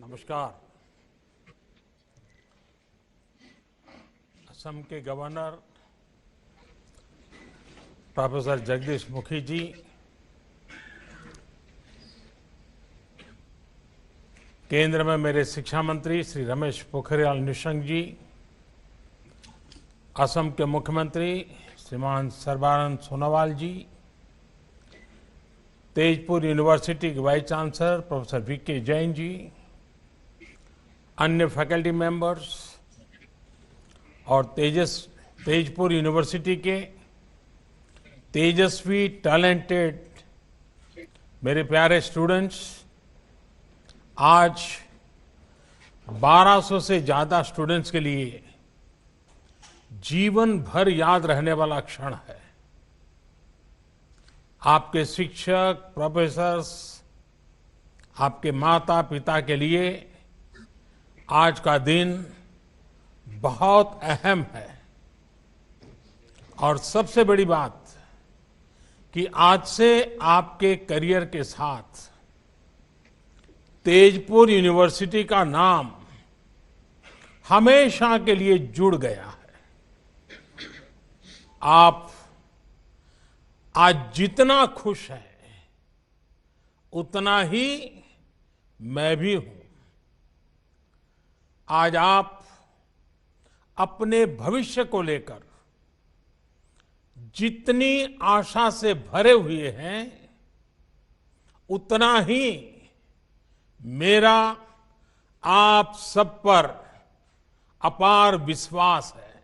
नमस्कार। असम के governor professor Jagdish Mukhi जी, केंद्र में मेरे शिक्षा मंत्री श्री रमेश पोखरियाल निशंक जी, असम के मुख्यमंत्री श्रीमान सर्बानंद सोनोवाल जी, तेजपुर यूनिवर्सिटी के vice chancellor professor V K Jain ji, अन्य फैकल्टी मेंबर्स और तेजपुर यूनिवर्सिटी के तेजस्वी टैलेंटेड मेरे प्यारे स्टूडेंट्स, आज 1200 से ज्यादा स्टूडेंट्स के लिए जीवन भर याद रहने वाला क्षण है। आपके शिक्षक, प्रोफेसर्स, आपके माता पिता के लिए आज का दिन बहुत अहम है। और सबसे बड़ी बात कि आज से आपके करियर के साथ तेजपुर यूनिवर्सिटी का नाम हमेशा के लिए जुड़ गया है। आप आज जितना खुश हैं, उतना ही मैं भी हूं। आज आप अपने भविष्य को लेकर जितनी आशा से भरे हुए हैं, उतना ही मेरा आप सब पर अपार विश्वास है।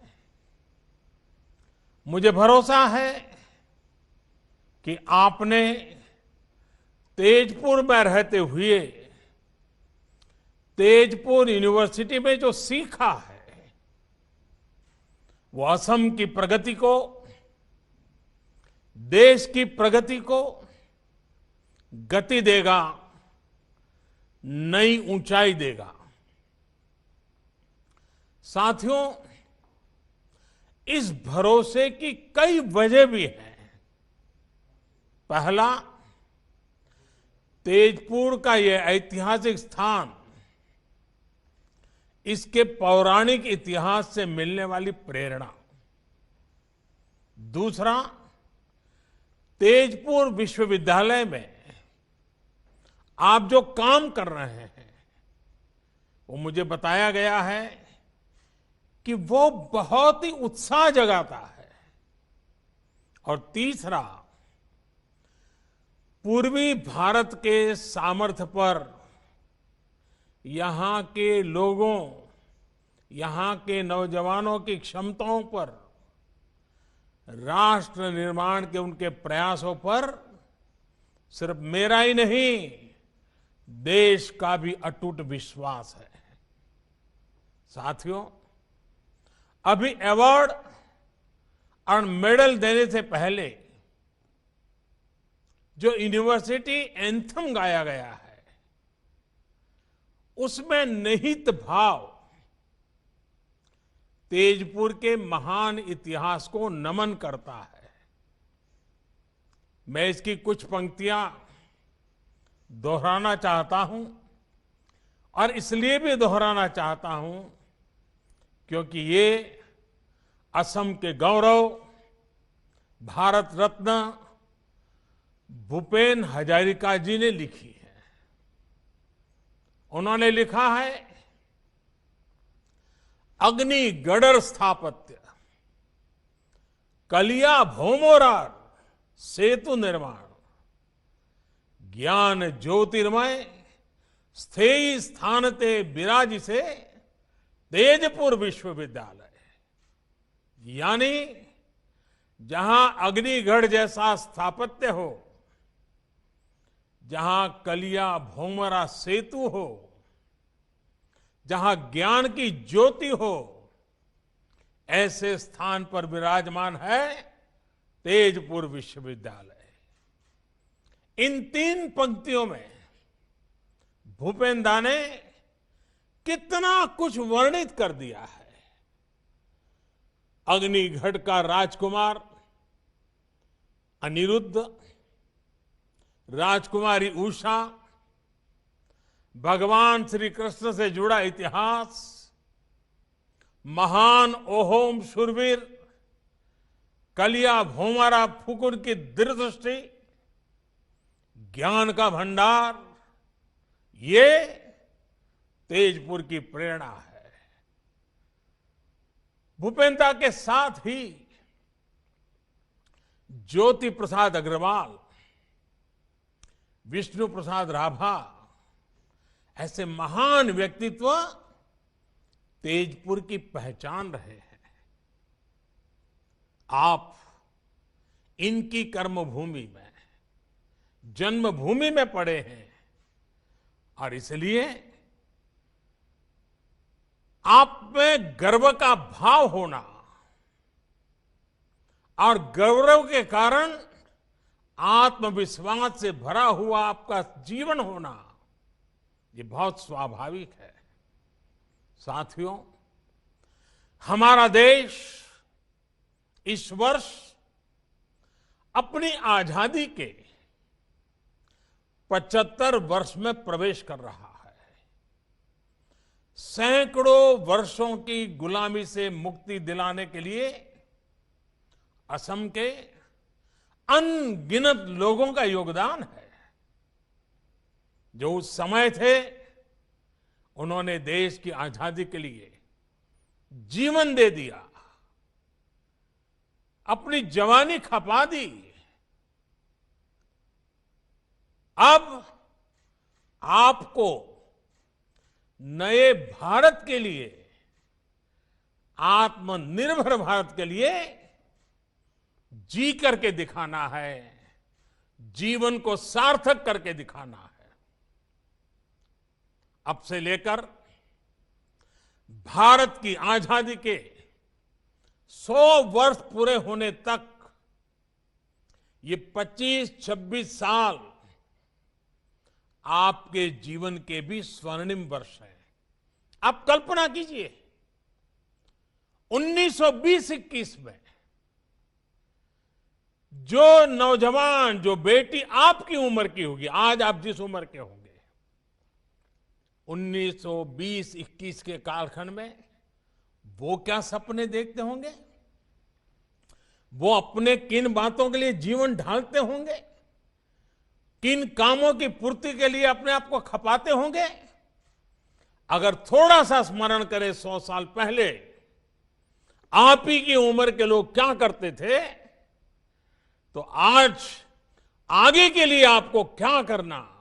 मुझे भरोसा है कि आपने तेजपुर में रहते हुए तेजपुर यूनिवर्सिटी में जो सीखा है, वो असम की प्रगति को, देश की प्रगति को गति देगा, नई ऊंचाई देगा। साथियों, इस भरोसे की कई वजह भी हैं। पहला, तेजपुर का यह ऐतिहासिक स्थान, इसके पौराणिक इतिहास से मिलने वाली प्रेरणा। दूसरा, तेजपुर विश्वविद्यालय में आप जो काम कर रहे हैं, वो मुझे बताया गया है कि वो बहुत ही उत्साह जगाता है। और तीसरा, पूर्वी भारत के सामर्थ्य पर, यहां के लोगों, यहां के नौजवानों की क्षमताओं पर, राष्ट्र निर्माण के उनके प्रयासों पर सिर्फ मेरा ही नहीं, देश का भी अटूट विश्वास है। साथियों, अभी अवार्ड और मेडल देने से पहले जो यूनिवर्सिटी एंथम गाया गया है, उसमें निहित भाव तेजपुर के महान इतिहास को नमन करता है। मैं इसकी कुछ पंक्तियां दोहराना चाहता हूं, और इसलिए भी दोहराना चाहता हूं क्योंकि ये असम के गौरव, भारत रत्न भूपेन हजारिका जी ने लिखी है। उन्होंने लिखा है, अग्नि गडर स्थापत्य, कलिया भौमोरार सेतु निर्माण, ज्ञान ज्योतिर्मय स्थेयी स्थानते विराजिसे तेजपुर विश्वविद्यालय। यानी जहां अग्निगढ़ जैसा स्थापत्य हो, जहां कलिया भौमरा सेतु हो, जहां ज्ञान की ज्योति हो, ऐसे स्थान पर विराजमान है तेजपुर विश्वविद्यालय। इन तीन पंक्तियों में भूपेन दा ने कितना कुछ वर्णित कर दिया है। अग्निगढ़ का राजकुमार अनिरुद्ध, राजकुमारी उषा, भगवान श्री कृष्ण से जुड़ा इतिहास, महान अहोम शूरवीर कलिया भोमारा फुकुन की दूरदृष्टि, ज्ञान का भंडार, ये तेजपुर की प्रेरणा है। भूपेंद्र के साथ ही ज्योति प्रसाद अग्रवाल, विष्णु प्रसाद राभा, ऐसे महान व्यक्तित्व तेजपुर की पहचान रहे हैं। आप इनकी कर्मभूमि में, जन्मभूमि में पड़े हैं और इसलिए आप में गर्व का भाव होना और गौरव के कारण आत्मविश्वास से भरा हुआ आपका जीवन होना, ये बहुत स्वाभाविक है। साथियों, हमारा देश इस वर्ष अपनी आजादी के 75 वर्ष में प्रवेश कर रहा है। सैकड़ों वर्षों की गुलामी से मुक्ति दिलाने के लिए असम के अनगिनत लोगों का योगदान है। जो उस समय थे, उन्होंने देश की आजादी के लिए जीवन दे दिया, अपनी जवानी खपा दी। अब आपको नए भारत के लिए, आत्मनिर्भर भारत के लिए जी करके दिखाना है, जीवन को सार्थक करके दिखाना है। अब से लेकर भारत की आजादी के 100 वर्ष पूरे होने तक ये 25-26 साल आपके जीवन के भी स्वर्णिम वर्ष हैं। आप कल्पना कीजिए, 1920-21 में जो नौजवान, जो बेटी आपकी उम्र की होगी, आज आप जिस उम्र के होंगे, 1920-21 के कालखंड में वो क्या सपने देखते होंगे, वो अपने किन बातों के लिए जीवन ढालते होंगे, किन कामों की पूर्ति के लिए अपने आप को खपाते होंगे। अगर थोड़ा सा स्मरण करें 100 साल पहले आप ही की उम्र के लोग क्या करते थे, तो आज आगे के लिए आपको क्या करना,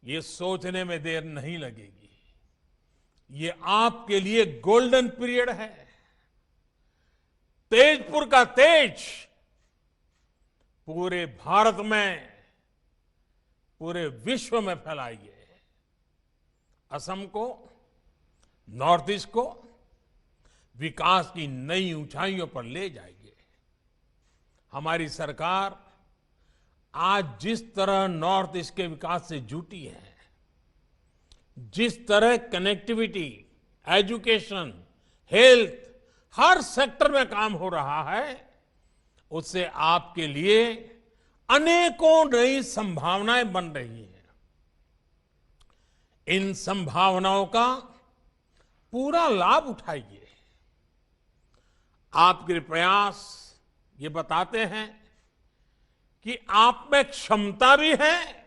ये सोचने में देर नहीं लगेगी। ये आपके लिए गोल्डन पीरियड है। तेजपुर का तेज पूरे भारत में, पूरे विश्व में फैलाइए। असम को, नॉर्थ ईस्ट को विकास की नई ऊंचाइयों पर ले जाइए। हमारी सरकार आज जिस तरह नॉर्थ ईस्ट के विकास से जुटी है, जिस तरह कनेक्टिविटी, एजुकेशन, हेल्थ, हर सेक्टर में काम हो रहा है, उससे आपके लिए अनेकों नई संभावनाएं बन रही हैं। इन संभावनाओं का पूरा लाभ उठाइए। आपके प्रयास ये बताते हैं कि आप में क्षमता भी है,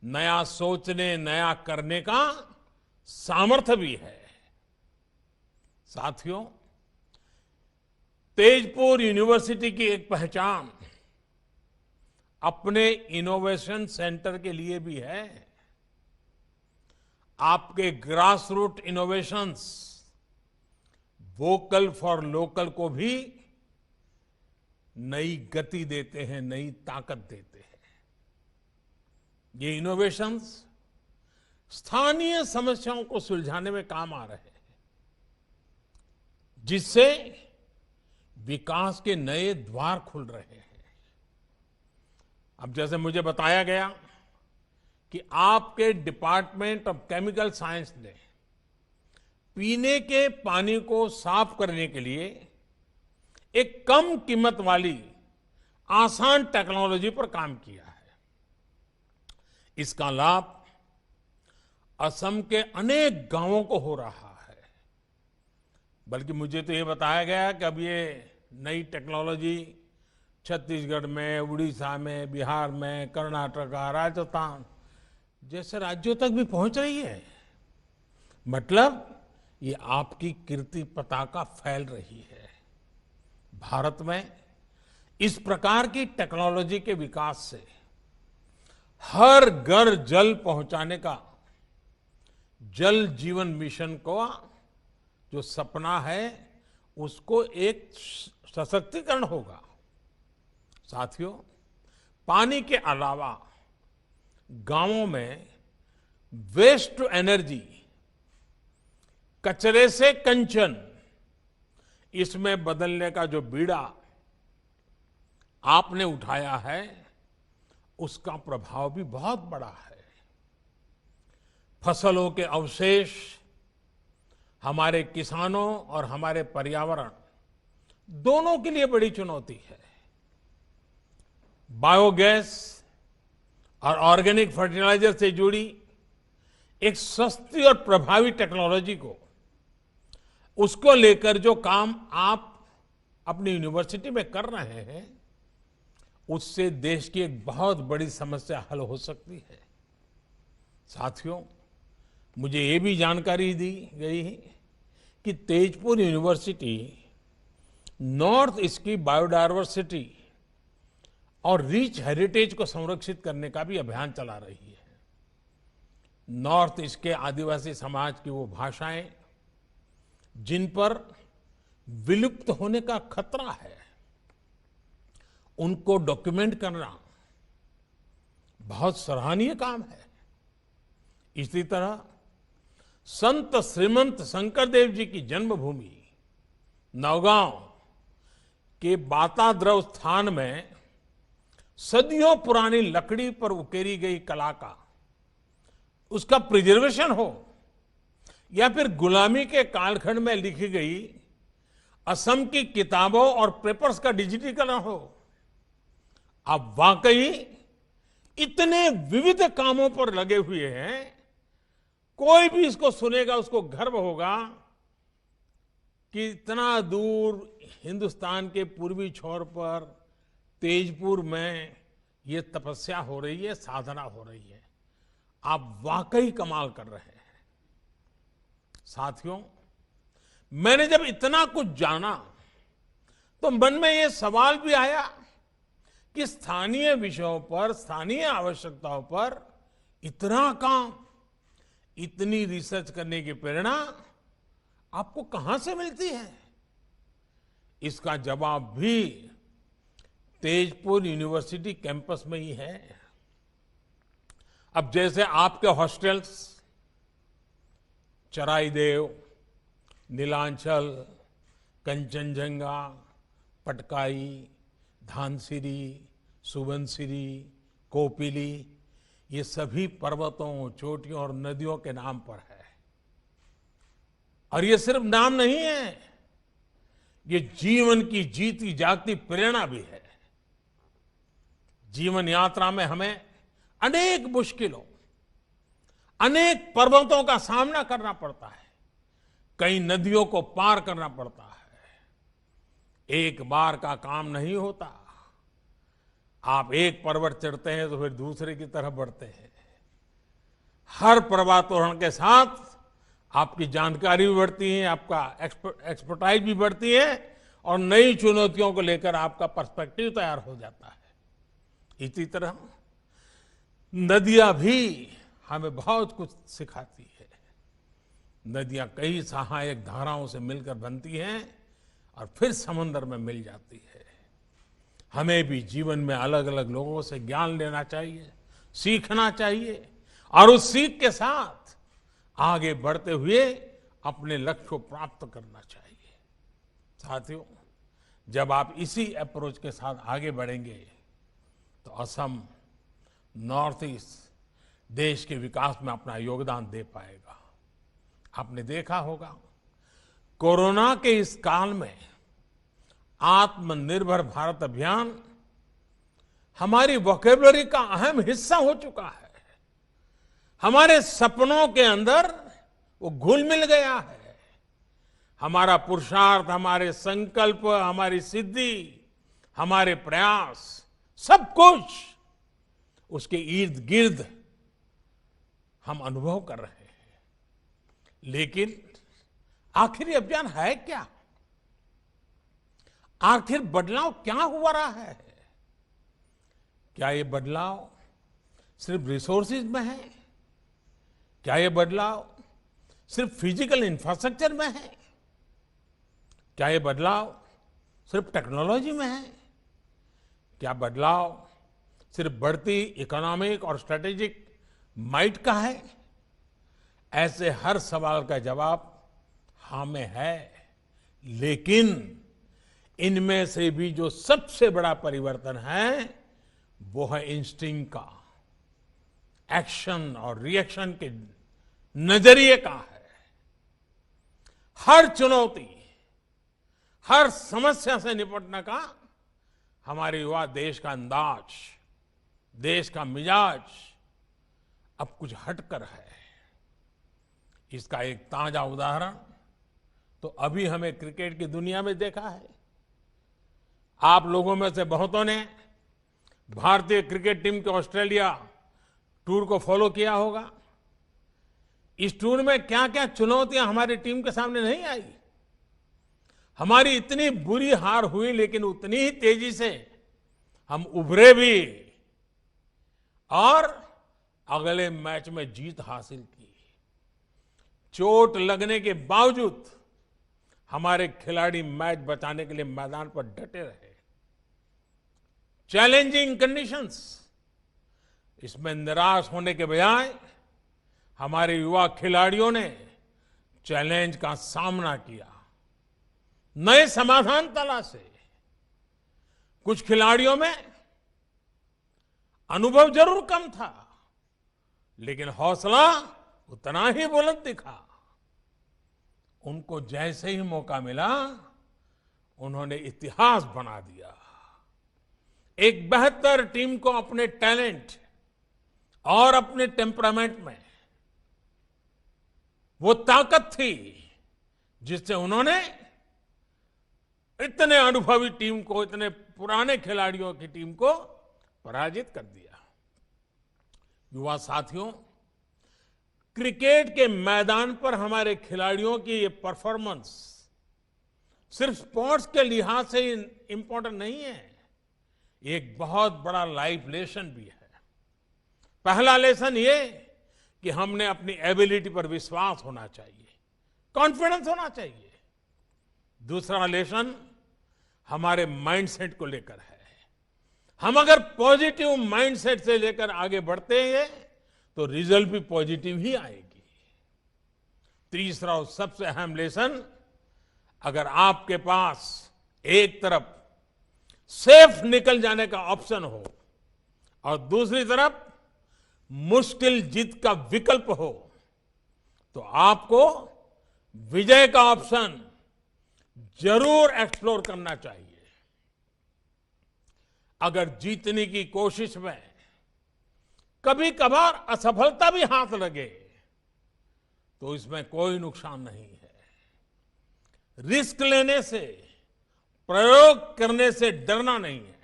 नया सोचने, नया करने का सामर्थ्य भी है। साथियों, तेजपुर यूनिवर्सिटी की एक पहचान अपने इनोवेशन सेंटर के लिए भी है। आपके grass root innovations vocal for local को भी नई गति देते हैं, नई ताकत देते हैं। ये इनोवेशंस स्थानीय समस्याओं को सुलझाने में काम आ रहे हैं, जिससे विकास के नए द्वार खुल रहे हैं। अब जैसे मुझे बताया गया कि आपके डिपार्टमेंट ऑफ केमिकल साइंस ने पीने के पानी को साफ करने के लिए एक कम कीमत वाली आसान टेक्नोलॉजी पर काम किया है। इसका लाभ असम के अनेक गांवों को हो रहा है। बल्कि मुझे तो ये बताया गया कि अब ये नई टेक्नोलॉजी छत्तीसगढ़ में, उड़ीसा में, बिहार में, कर्नाटका, राजस्थान जैसे राज्यों तक भी पहुंच रही है। मतलब ये आपकी कीर्ति पताका फैल रही है। भारत में इस प्रकार की टेक्नोलॉजी के विकास से हर घर जल पहुंचाने का जल जीवन मिशन को जो सपना है उसको एक सशक्तिकरण होगा। साथियों, पानी के अलावा गांवों में वेस्ट टू एनर्जी, कचरे से कंचन, इसमें बदलने का जो बीड़ा आपने उठाया है उसका प्रभाव भी बहुत बड़ा है। फसलों के अवशेष हमारे किसानों और हमारे पर्यावरण दोनों के लिए बड़ी चुनौती है। बायोगैस और ऑर्गेनिक फर्टिलाइजर से जुड़ी एक सस्ती और प्रभावी टेक्नोलॉजी को, उसको लेकर जो काम आप अपनी यूनिवर्सिटी में कर रहे हैं, उससे देश की एक बहुत बड़ी समस्या हल हो सकती है। साथियों, मुझे ये भी जानकारी दी गई है कि तेजपुर यूनिवर्सिटी नॉर्थ ईस्ट की बायोडायवर्सिटी और रिच हेरिटेज को संरक्षित करने का भी अभियान चला रही है। नॉर्थ ईस्ट के आदिवासी समाज की वो भाषाएं जिन पर विलुप्त होने का खतरा है, उनको डॉक्यूमेंट करना बहुत सराहनीय काम है। इसी तरह संत श्रीमंत शंकरदेव जी की जन्मभूमि नौगांव के बाताद्रव स्थान में सदियों पुरानी लकड़ी पर उकेरी गई कला का, उसका प्रिजर्वेशन हो, या फिर गुलामी के कालखंड में लिखी गई असम की किताबों और पेपर्स का डिजिटीकरण हो, आप वाकई इतने विविध कामों पर लगे हुए हैं। कोई भी इसको सुनेगा उसको गर्व होगा कि इतना दूर हिंदुस्तान के पूर्वी छोर पर तेजपुर में ये तपस्या हो रही है, साधना हो रही है। आप वाकई कमाल कर रहे हैं। साथियों, मैंने जब इतना कुछ जाना तो मन में ये सवाल भी आया कि स्थानीय विषयों पर, स्थानीय आवश्यकताओं पर इतना काम, इतनी रिसर्च करने की प्रेरणा आपको कहां से मिलती है? इसका जवाब भी तेजपुर यूनिवर्सिटी कैंपस में ही है। अब जैसे आपके हॉस्टल्स चराईदेव, नीलांचल, कंचनजंगा, पटकाई, धानसिरी, सुबनसिरी, कोपिली, ये सभी पर्वतों, चोटियों और नदियों के नाम पर है। और ये सिर्फ नाम नहीं है, ये जीवन की जीती जागती प्रेरणा भी है। जीवन यात्रा में हमें अनेक मुश्किलों, अनेक पर्वतों का सामना करना पड़ता है, कई नदियों को पार करना पड़ता है। एक बार का काम नहीं होता। आप एक पर्वत चढ़ते हैं तो फिर दूसरे की तरफ बढ़ते हैं। हर पर्वतारोहण के साथ आपकी जानकारी भी बढ़ती है, आपका एक्सपर्टाइज भी बढ़ती है और नई चुनौतियों को लेकर आपका पर्सपेक्टिव तैयार हो जाता है। इसी तरह नदियां भी हमें बहुत कुछ सिखाती है। नदियां कई सहायक धाराओं से मिलकर बनती हैं और फिर समुद्र में मिल जाती है। हमें भी जीवन में अलग अलग लोगों से ज्ञान लेना चाहिए, सीखना चाहिए और उस सीख के साथ आगे बढ़ते हुए अपने लक्ष्य को प्राप्त करना चाहिए। साथियों, जब आप इसी अप्रोच के साथ आगे बढ़ेंगे तो असम, नॉर्थ ईस्ट देश के विकास में अपना योगदान दे पाएगा। आपने देखा होगा, कोरोना के इस काल में आत्मनिर्भर भारत अभियान हमारी वोकैबुलरी का अहम हिस्सा हो चुका है। हमारे सपनों के अंदर वो घुल मिल गया है। हमारा पुरुषार्थ, हमारे संकल्प, हमारी सिद्धि, हमारे प्रयास, सब कुछ उसके इर्द गिर्द हम अनुभव कर रहे हैं। लेकिन आखिर ये अभियान है क्या? आखिर बदलाव क्या हुआ रहा है? क्या ये बदलाव सिर्फ रिसोर्सेज में है? क्या ये बदलाव सिर्फ फिजिकल इंफ्रास्ट्रक्चर में है? क्या ये बदलाव सिर्फ टेक्नोलॉजी में है? क्या बदलाव सिर्फ बढ़ती इकोनॉमिक और स्ट्रेटेजिक माइट का है? ऐसे हर सवाल का जवाब हाँ में है। लेकिन इनमें से भी जो सबसे बड़ा परिवर्तन है वो है इंस्टिंक्ट का, एक्शन और रिएक्शन के नजरिए का है। हर चुनौती, हर समस्या से निपटने का हमारे युवा देश का अंदाज, देश का मिजाज अब कुछ हटकर है। इसका एक ताजा उदाहरण तो अभी हमें क्रिकेट की दुनिया में देखा है। आप लोगों में से बहुतों ने भारतीय क्रिकेट टीम के ऑस्ट्रेलिया टूर को फॉलो किया होगा। इस टूर में क्या क्या चुनौतियां हमारी टीम के सामने नहीं आई। हमारी इतनी बुरी हार हुई, लेकिन उतनी ही तेजी से हम उभरे भी और अगले मैच में जीत हासिल की। चोट लगने के बावजूद हमारे खिलाड़ी मैच बचाने के लिए मैदान पर डटे रहे। चैलेंजिंग कंडीशंस, इसमें निराश होने के बजाय हमारे युवा खिलाड़ियों ने चैलेंज का सामना किया, नए समाधान तलाशे। कुछ खिलाड़ियों में अनुभव जरूर कम था, लेकिन हौसला उतना ही बुलंद दिखा। उनको जैसे ही मौका मिला, उन्होंने इतिहास बना दिया। एक बेहतर टीम को अपने टैलेंट और अपने टेम्परामेंट में वो ताकत थी जिससे उन्होंने इतने अनुभवी टीम को, इतने पुराने खिलाड़ियों की टीम को पराजित कर दिया। युवा साथियों, क्रिकेट के मैदान पर हमारे खिलाड़ियों की ये परफॉर्मेंस सिर्फ स्पोर्ट्स के लिहाज से इंपॉर्टेंट नहीं है, एक बहुत बड़ा लाइफ लेसन भी है। पहला लेसन ये कि हमने अपनी एबिलिटी पर विश्वास होना चाहिए, कॉन्फिडेंस होना चाहिए। दूसरा लेसन हमारे माइंडसेट को लेकर है। हम अगर पॉजिटिव माइंडसेट से लेकर आगे बढ़ते हैं तो रिजल्ट भी पॉजिटिव ही आएगी। तीसरा और सबसे अहम लेसन, अगर आपके पास एक तरफ सेफ निकल जाने का ऑप्शन हो और दूसरी तरफ मुश्किल जीत का विकल्प हो, तो आपको विजय का ऑप्शन जरूर एक्सप्लोर करना चाहिए। अगर जीतने की कोशिश में कभी कभार असफलता भी हाथ लगे तो इसमें कोई नुकसान नहीं है। रिस्क लेने से, प्रयोग करने से डरना नहीं है।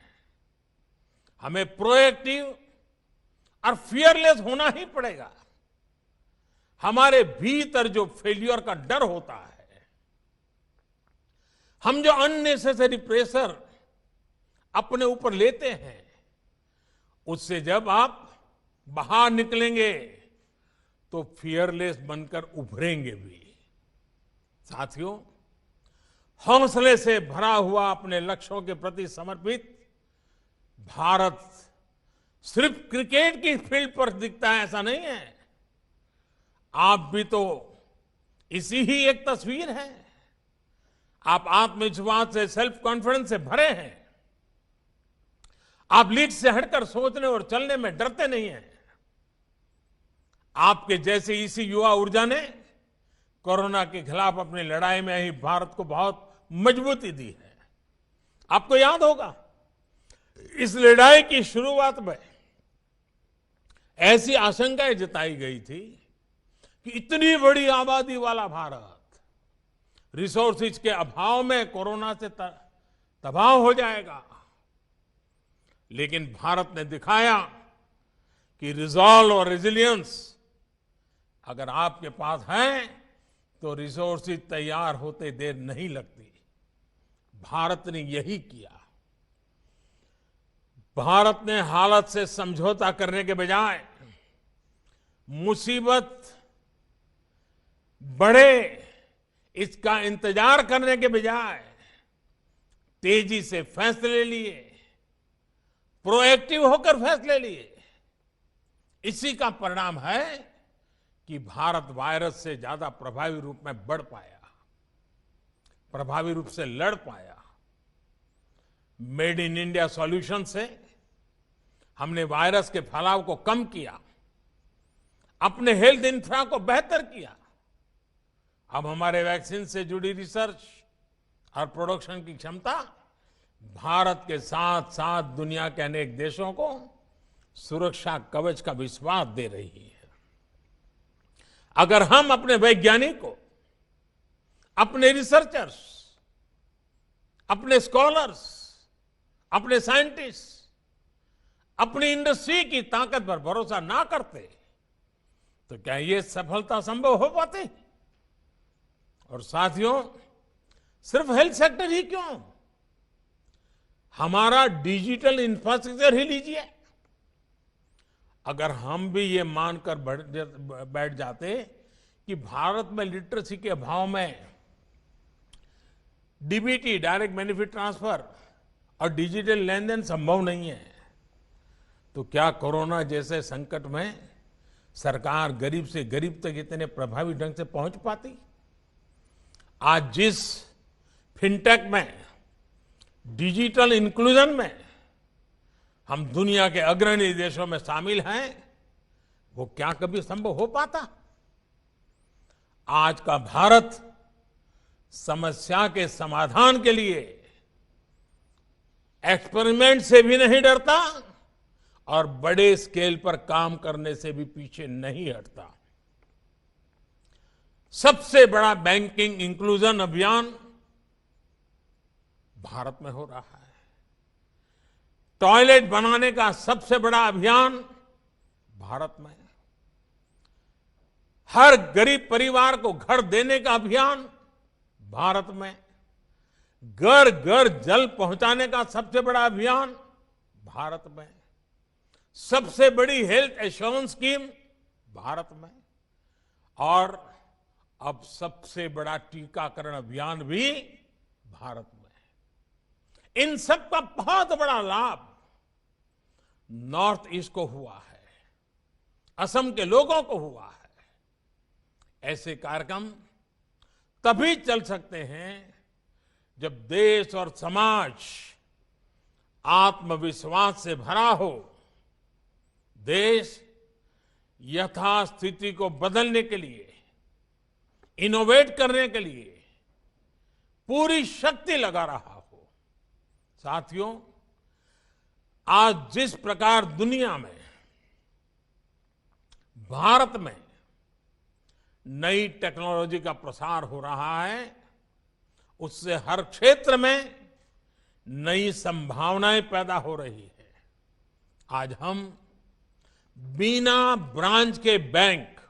हमें प्रोएक्टिव और फियरलेस होना ही पड़ेगा। हमारे भीतर जो फेल्यूर का डर होता है, हम जो अननेसेसरी प्रेशर अपने ऊपर लेते हैं, उससे जब आप बाहर निकलेंगे तो फियरलेस बनकर उभरेंगे भी। साथियों, हौसले से भरा हुआ अपने लक्ष्यों के प्रति समर्पित भारत सिर्फ क्रिकेट की फील्ड पर दिखता है ऐसा नहीं है। आप भी तो इसी ही एक तस्वीर है। आप आत्मविश्वास से, सेल्फ कॉन्फिडेंस से भरे हैं। आप लीड से हटकर सोचने और चलने में डरते नहीं हैं। आपके जैसे इसी युवा ऊर्जा ने कोरोना के खिलाफ अपनी लड़ाई में ही भारत को बहुत मजबूती दी है। आपको याद होगा, इस लड़ाई की शुरुआत में ऐसी आशंकाएं जताई गई थी कि इतनी बड़ी आबादी वाला भारत रिसोर्सेज के अभाव में कोरोना से तबाह हो जाएगा। लेकिन भारत ने दिखाया कि रिजॉल्व और रेजिलियंस अगर आपके पास है तो रिसोर्सेज तैयार होते देर नहीं लगती। भारत ने यही किया। भारत ने हालत से समझौता करने के बजाय मुसीबत बढ़े इसका इंतजार करने के बजाय तेजी से फैसले लिए, प्रोएक्टिव होकर फैसले लिए। इसी का परिणाम है कि भारत वायरस से ज्यादा प्रभावी रूप में बढ़ पाया, प्रभावी रूप से लड़ पाया। मेड इन इंडिया सॉल्यूशन से हमने वायरस के फैलाव को कम किया, अपने हेल्थ इंफ्रा को बेहतर किया। अब हमारे वैक्सीन से जुड़ी रिसर्च और प्रोडक्शन की क्षमता भारत के साथ साथ दुनिया के अनेक देशों को सुरक्षा कवच का विश्वास दे रही है। अगर हम अपने वैज्ञानिकों, अपने रिसर्चर्स, अपने स्कॉलर्स, अपने साइंटिस्ट, अपनी इंडस्ट्री की ताकत पर भरोसा ना करते तो क्या ये सफलता संभव हो पाती? और साथियों, सिर्फ हेल्थ सेक्टर ही क्यों, हमारा डिजिटल इंफ्रास्ट्रक्चर ही लीजिए। अगर हम भी ये मानकर बैठ जाते कि भारत में लिटरेसी के अभाव में डीबीटी, डायरेक्ट बेनिफिट ट्रांसफर, और डिजिटल लेन देन संभव नहीं है, तो क्या कोरोना जैसे संकट में सरकार गरीब से गरीब तक इतने प्रभावी ढंग से पहुंच पाती? आज जिस फिनटेक में, डिजिटल इंक्लूजन में हम दुनिया के अग्रणी देशों में शामिल हैं, वो क्या कभी संभव हो पाता? आज का भारत समस्या के समाधान के लिए एक्सपेरिमेंट से भी नहीं डरता और बड़े स्केल पर काम करने से भी पीछे नहीं हटता। सबसे बड़ा बैंकिंग इंक्लूजन अभियान भारत में हो रहा है। टॉयलेट बनाने का सबसे बड़ा अभियान भारत में। हर गरीब परिवार को घर देने का अभियान भारत में। घर घर जल पहुंचाने का सबसे बड़ा अभियान भारत में। सबसे बड़ी हेल्थ एश्योरेंस स्कीम भारत में। और अब सबसे बड़ा टीकाकरण अभियान भी भारत में। इन सब का बहुत बड़ा लाभ नॉर्थ ईस्ट को हुआ है, असम के लोगों को हुआ है। ऐसे कार्यक्रम तभी चल सकते हैं जब देश और समाज आत्मविश्वास से भरा हो। देश यथास्थिति को बदलने के लिए, इनोवेट करने के लिए पूरी शक्ति लगा रहा हो। साथियों, आज जिस प्रकार दुनिया में, भारत में नई टेक्नोलॉजी का प्रसार हो रहा है, उससे हर क्षेत्र में नई संभावनाएं पैदा हो रही है। आज हम बिना ब्रांच के बैंक,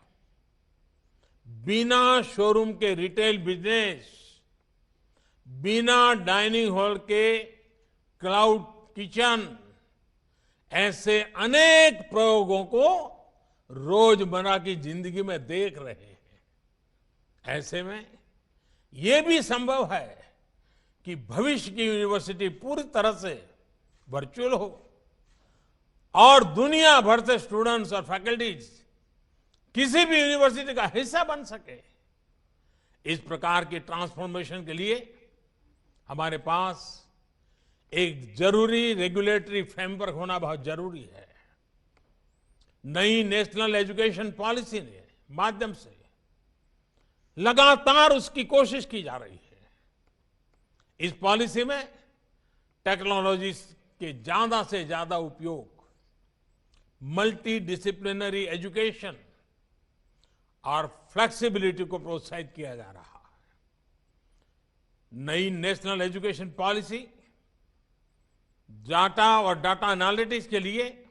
बिना शोरूम के रिटेल बिजनेस, बिना डाइनिंग हॉल के क्लाउड किचन, ऐसे अनेक प्रयोगों को रोजमर्रा की जिंदगी में देख रहे हैं। ऐसे में यह भी संभव है कि भविष्य की यूनिवर्सिटी पूरी तरह से वर्चुअल हो और दुनिया भर से स्टूडेंट्स और फैकल्टीज किसी भी यूनिवर्सिटी का हिस्सा बन सके। इस प्रकार की ट्रांसफॉर्मेशन के लिए हमारे पास एक जरूरी रेगुलेटरी फ्रेमवर्क होना बहुत जरूरी है। नई नेशनल एजुकेशन पॉलिसी के माध्यम से लगातार उसकी कोशिश की जा रही है। इस पॉलिसी में टेक्नोलॉजी के ज्यादा से ज्यादा उपयोग, मल्टी डिसिप्लिनरी एजुकेशन और फ्लेक्सिबिलिटी को प्रोत्साहित किया जा रहा है। नई नेशनल एजुकेशन पॉलिसी डाटा और डाटा एनालिटिक्स के लिए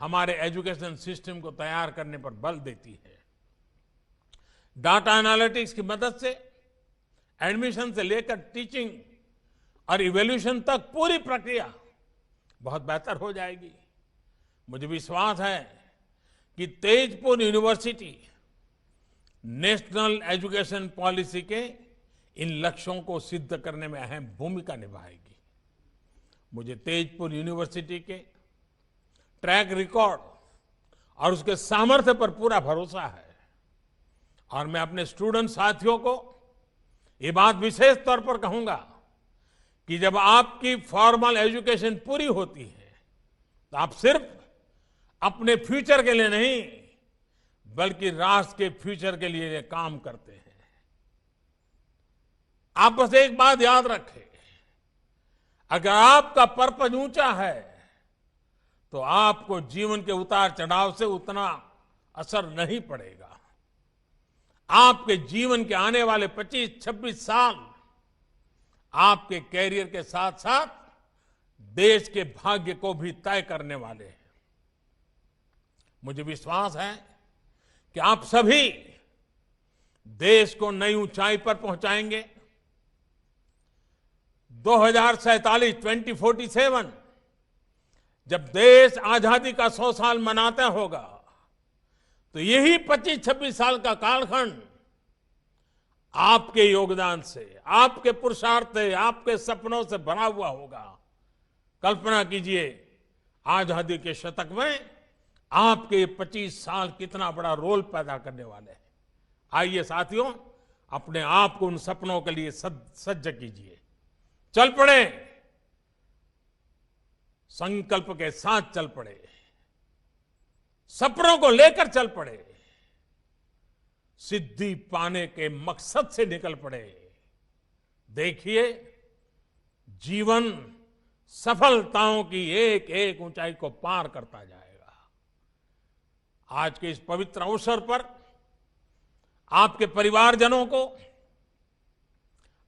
हमारे एजुकेशन सिस्टम को तैयार करने पर बल देती है। डाटा एनालिटिक्स की मदद से एडमिशन से लेकर टीचिंग और इवैल्यूएशन तक पूरी प्रक्रिया बहुत बेहतर हो जाएगी। मुझे विश्वास है कि Tezpur university national education policy के इन लक्ष्यों को सिद्ध करने में अहम भूमिका निभाएगी। मुझे तेजपुर यूनिवर्सिटी के ट्रैक रिकॉर्ड और उसके सामर्थ्य पर पूरा भरोसा है और मैं अपने स्टूडेंट साथियों को ये बात विशेष तौर पर कहूंगा कि जब आपकी फॉर्मल एजुकेशन पूरी होती है तो आप सिर्फ अपने फ्यूचर के लिए नहीं बल्कि राष्ट्र के फ्यूचर के लिए काम करते हैं। आप बस एक बात याद रखें, अगर आपका पर्पज ऊंचा है तो आपको जीवन के उतार चढ़ाव से उतना असर नहीं पड़ेगा। आपके जीवन के आने वाले 25-26 साल आपके कैरियर के साथ साथ देश के भाग्य को भी तय करने वाले हैं। मुझे विश्वास है कि आप सभी देश को नई ऊंचाई पर पहुंचाएंगे। 2047 जब देश आजादी का 100 साल मनाता होगा तो यही 25-26 साल का कालखंड आपके योगदान से, आपके पुरुषार्थ से, आपके सपनों से भरा हुआ होगा। कल्पना कीजिए आजादी के शतक में आपके 25 साल कितना बड़ा रोल पैदा करने वाले हैं। आइए साथियों, अपने आप को उन सपनों के लिए सज्ज कीजिए। चल पड़े, संकल्प के साथ चल पड़े, सपनों को लेकर चल पड़े, सिद्धि पाने के मकसद से निकल पड़े। देखिए जीवन सफलताओं की एक एक ऊंचाई को पार करता जाएगा। आज के इस पवित्र अवसर पर आपके परिवारजनों को,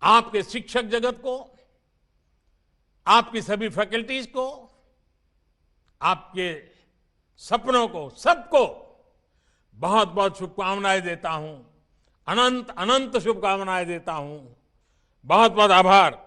आपके शिक्षक जगत को, आपकी सभी फैकल्टीज को, आपके सपनों को, सबको बहुत बहुत शुभकामनाएं देता हूं। अनंत अनंत शुभकामनाएं देता हूं। बहुत बहुत आभार।